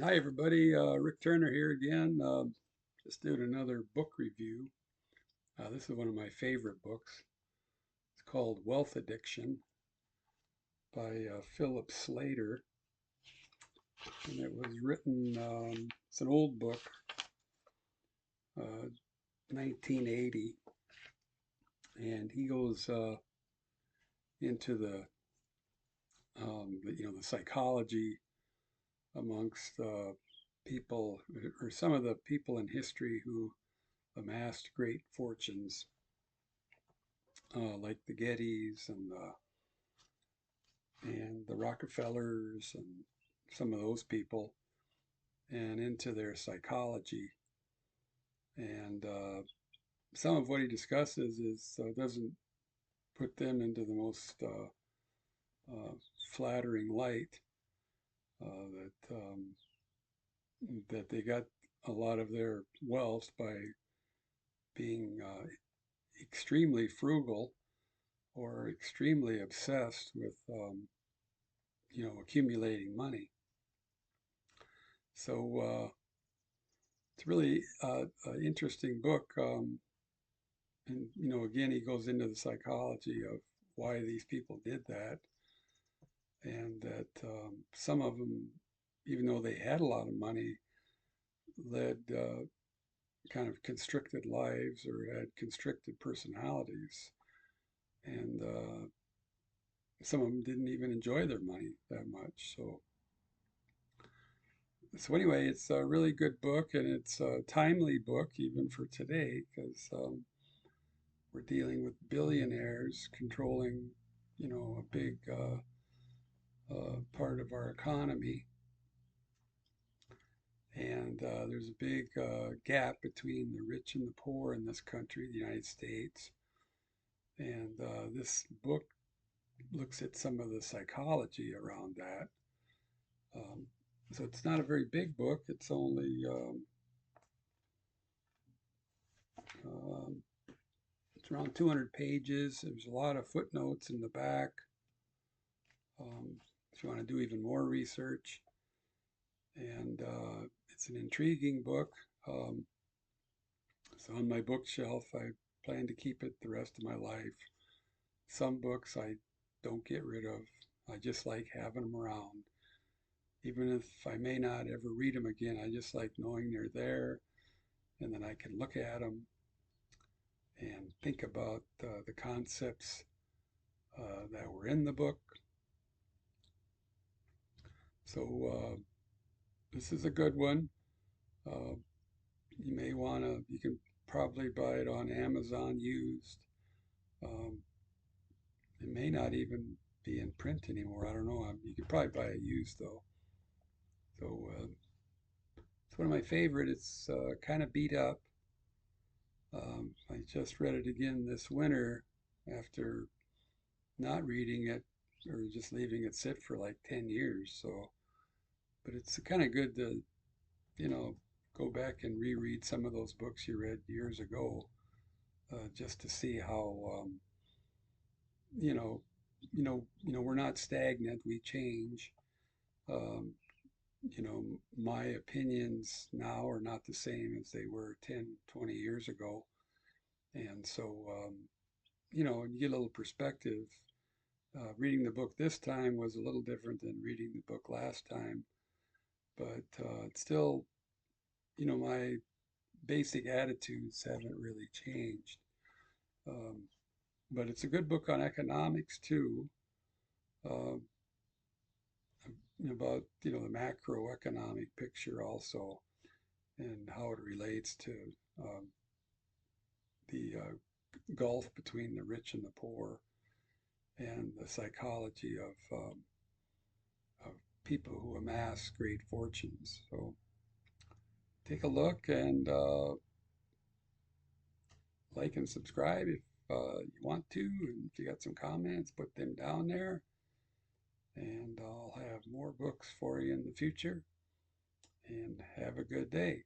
Hi, everybody. Rick Turner here again. Just doing another book review. This is one of my favorite books. It's called Wealth Addiction by Philip Slater. And it was written, it's an old book, uh, 1980. And he goes into the psychology amongst people, or some of the people in history who amassed great fortunes, like the Gettys and the Rockefellers and some of those people, and into their psychology. And some of what he discusses doesn't put them into the most uh, flattering light. That they got a lot of their wealth by being extremely frugal or extremely obsessed with accumulating money. So it's really an interesting book. And, again, he goes into the psychology of why these people did that, and that some of them, even though they had a lot of money, led kind of constricted lives or had constricted personalities. And some of them didn't even enjoy their money that much. So anyway, it's a really good book, and it's a timely book even for today because we're dealing with billionaires controlling, a big part of our economy. And there's a big gap between the rich and the poor in this country, the United States. And this book looks at some of the psychology around that. Um, so it's not a very big book. Um, it's around 200 pages. There's a lot of footnotes in the back, if you want to do even more research. And it's an intriguing book. It's on my bookshelf. I plan to keep it the rest of my life. Some books I don't get rid of. I just like having them around. Even if I may not ever read them again, I just like knowing they're there, and then I can look at them and think about the concepts that were in the book. So this is a good one. Uh, you can probably buy it on Amazon used. Um, it may not even be in print anymore. I don't know. You could probably buy it used though. So it's one of my favorite. It's kind of beat up. I just read it again this winter after not reading it or just leaving it sit for like 10 years. But it's kind of good to, you know, go back and reread some of those books you read years ago, just to see how, you know, we're not stagnant. We change. Um, my opinions now are not the same as they were 10, 20 years ago. And so, you get a little perspective. Reading the book this time was a little different than reading the book last time, but it's still, my basic attitudes haven't really changed. Um, but it's a good book on economics too, uh, about the macroeconomic picture also, and how it relates to um, the gulf between the rich and the poor, and the psychology of people who amass great fortunes. So take a look, and like and subscribe if you want to. And if you got some comments, put them down there. And I'll have more books for you in the future. And have a good day.